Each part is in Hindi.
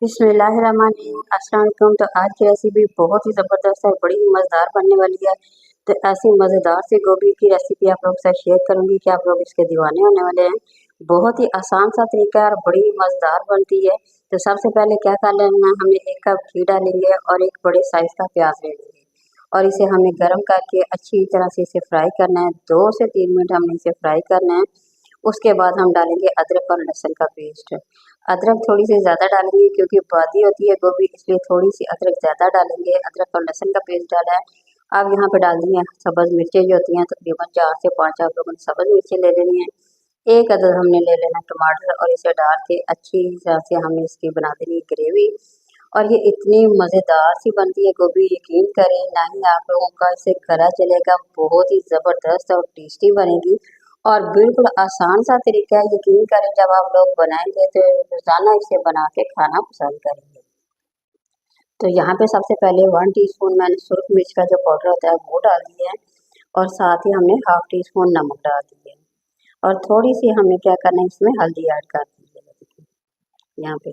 बिस्मिल्लाहिर्रहमानिर्रहीम। अस्सलाम वालेकुम। तो आज की रेसिपी बहुत ही ज़बरदस्त और बड़ी ही मज़ेदार बनने वाली है। तो ऐसी मज़ेदार सी गोभी की रेसिपी आप लोगों के साथ शेयर करूंगी कि आप लोग इसके दीवाने होने वाले हैं। बहुत ही आसान सा तरीका है और बड़ी ही मज़ेदार बनती है। तो सबसे पहले क्या कर लेना, हमें 1 कप घी डालेंगे और एक बड़े साइज़ का प्याज ले लेंगे और इसे हमें गर्म करके अच्छी तरह से इसे फ्राई करना है। 2 से 3 मिनट हमने इसे फ्राई करना है। उसके बाद हम डालेंगे अदरक और लहसुन का पेस्ट। अदरक थोड़ी सी ज़्यादा डालेंगे क्योंकि बादी होती है गोभी, इसलिए थोड़ी सी अदरक ज़्यादा डालेंगे। अदरक और लहसुन का पेस्ट डाला है। अब यहाँ पे डाल दी है सब्ज़ मिर्चें जो होती हैं, तकरीबन 4 से 5 आप लोगों ने सब्ज़ मिर्चें ले लेनी है। एक अदद हमने ले लेना टमाटर और इसे डाल के अच्छी तरह से हमने इसकी बना देनी है ग्रेवी। और ये इतनी मज़ेदार सी बनती है गोभी, यकीन करें ना ही आप लोगों का इसे गला चलेगा। बहुत ही ज़बरदस्त और टेस्टी बनेगी और बिल्कुल आसान सा तरीका है। यकीन करें जब आप लोग बनाएंगे तो रोज़ाना इसे बना के खाना पसंद करेंगे। तो यहाँ पे सबसे पहले 1 टीस्पून मैंने सुरख मिर्च का जो पाउडर होता है वो डाल दिया है और साथ ही हमने हाफ टी स्पून नमक डाल दिया है और थोड़ी सी हमें क्या करना है, इसमें हल्दी ऐड कर दी है यहाँ पे।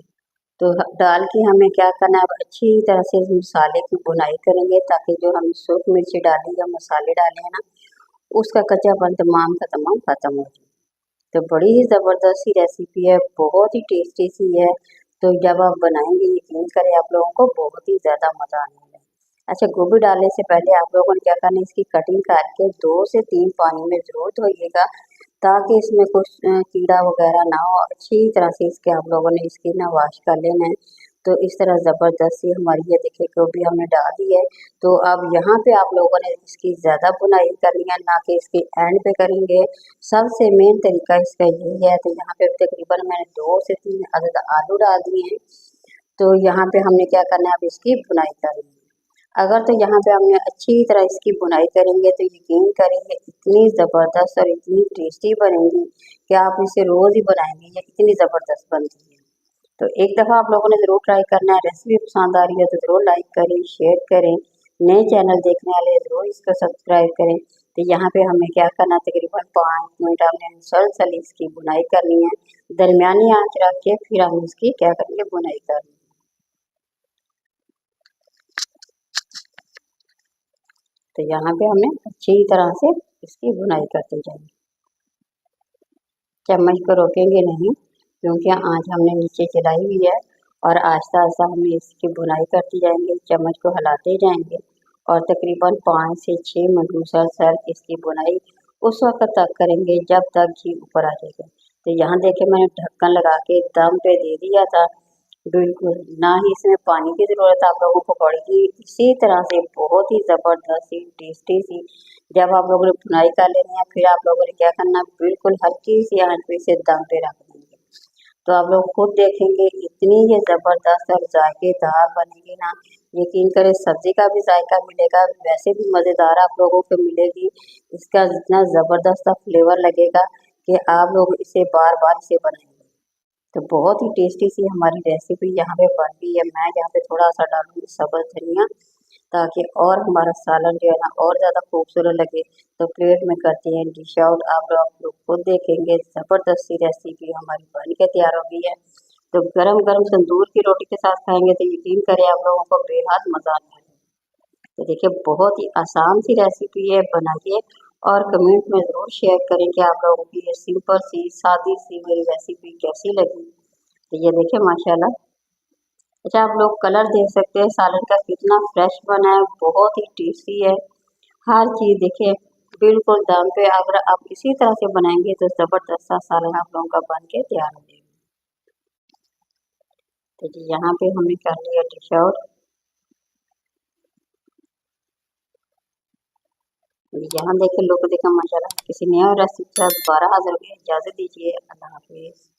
तो डाल के हमें क्या करना है, अब अच्छी तरह से इस मसाले की बुनाई करेंगे ताकि जो हम सुरख मिर्ची डाली या मसाले डाले हैं ना, उसका कच्चापन तमाम का तमाम ख़त्म हो जाए। तो बड़ी ही ज़बरदस्त सी रेसिपी है, बहुत ही टेस्टी सी है। तो जब आप बनाएंगे यकीन करें आप लोगों को बहुत ही ज़्यादा मज़ा आने वाला है। अच्छा, गोभी डालने से पहले आप लोगों ने क्या करना है, इसकी कटिंग करके 2 से 3 पानी में ज़रूर धोइएगा ताकि इसमें कुछ कीड़ा वगैरह ना हो। अच्छी तरह से इसके आप लोगों ने इसकी ना वॉश कर लेना है। तो इस तरह ज़बरदस्त सी हमारी ये देखिए गोभी हमने डाल दी है। तो अब यहाँ पे आप लोगों ने इसकी ज़्यादा बुनाई करनी है, ना कि इसके एंड पे करेंगे। सबसे मेन तरीका इसका यही है। तो यहाँ पे तकरीबन मैंने 2 से 3 अदद आलू डाल दिए हैं। तो यहाँ पे हमने क्या करना है, अब इसकी बुनाई करनी है। अगर तो यहाँ पे हमने अच्छी तरह इसकी बुनाई करेंगे तो यकीन करेंगे इतनी ज़बरदस्त और इतनी टेस्टी बनेगी कि आप इसे रोज़ ही बनाएंगे, ये इतनी ज़बरदस्त बनती है। तो एक दफ़ा आप लोगों ने ज़रूर ट्राई करना है। रेसिपी पसंद आ रही है तो ज़रूर लाइक करें, शेयर करें। नए चैनल देखने वाले ज़रूर इसको सब्सक्राइब करें। तो यहाँ पे हमें क्या करना है, तकरीबन 5 मिनट हमने मुसलसल इसकी बुनाई करनी है। दरमियानी आंच रख के फिर हम इसकी क्या करेंगे, बुनाई करनी है। तो यहाँ पे हमें अच्छी तरह से इसकी बुनाई करते जाएंगे, चम्मच को रोकेंगे नहीं क्योंकि आंच हमने नीचे चलाई हुई है। और आहिस्ता आहिस्ता हम इसकी बुनाई करते जाएंगे, चम्मच को हिलाते जाएंगे और तकरीबन 5 से 6 मिनट मुसलसल इसकी बुनाई उस वक्त तक करेंगे जब तक घी ऊपर आ जाएगा। तो यहाँ देखे मैंने ढक्कन लगा के दम पे दे दिया था। बिल्कुल ना ही इसमें पानी की ज़रूरत आप लोगों को पड़ेगी। इसी तरह से बहुत ही ज़बरदस्त सी टेस्टी सी जब आप लोगों ने बुनाई कर लेनी है, फिर आप लोगों ने क्या करना, बिल्कुल हल्की सी आंच पे इसे दम पे रख देंगे। तो आप लोग खुद देखेंगे इतनी ये ज़बरदस्त और जायकेदार बनेगी ना, यकीन करें सब्ज़ी का भी जायका मिलेगा, वैसे भी मज़ेदार आप लोगों को मिलेगी। इसका इतना ज़बरदस्त सा फ्लेवर लगेगा कि आप लोग इसे बार बार इसे बनाएंगे। तो बहुत ही टेस्टी सी हमारी रेसिपी यहाँ पे बन गई है। मैं यहाँ पे थोड़ा सा डालूंगी सब्ज़ धनिया ताकि और हमारा सालन जो है ना और ज़्यादा खूबसूरत लगे। तो प्लेट में करते हैं डिश आउट। आप लोग खुद देखेंगे ज़बरदस्त सी रेसिपी हमारी बन के तैयार हो गई है। तो गरम गरम तंदूर की रोटी के साथ खाएंगे तो यकीन करें आप लोगों को बेहद मज़ा आने वाला है। तो देखिए बहुत ही आसान सी रेसिपी है, बनाइए और कमेंट में ज़रूर शेयर करें कि आप लोगों की ये सिंपल सी सादी सी मेरी रेसिपी कैसी लगी। तो ये देखिए माशाल्लाह। अच्छा, आप लोग कलर देख सकते हैं सालन का कितना फ्रेश बना है, बहुत ही टेस्टी है। हर चीज़ देखिए बिल्कुल दम पे। अगर आप इसी तरह से बनाएंगे तो ज़बरदस्त सा सालन आप लोगों का बन के तैयार हो जाएगा। तो जी यहाँ पे हमने कर लिया डिश आउट। यहाँ देखे लोग देखा माशाल्लाह। किसी नया रेसिपी के साथ दोबारा हाजिर होंगे। इजाज़त दीजिए, अल्लाह हाफिज़।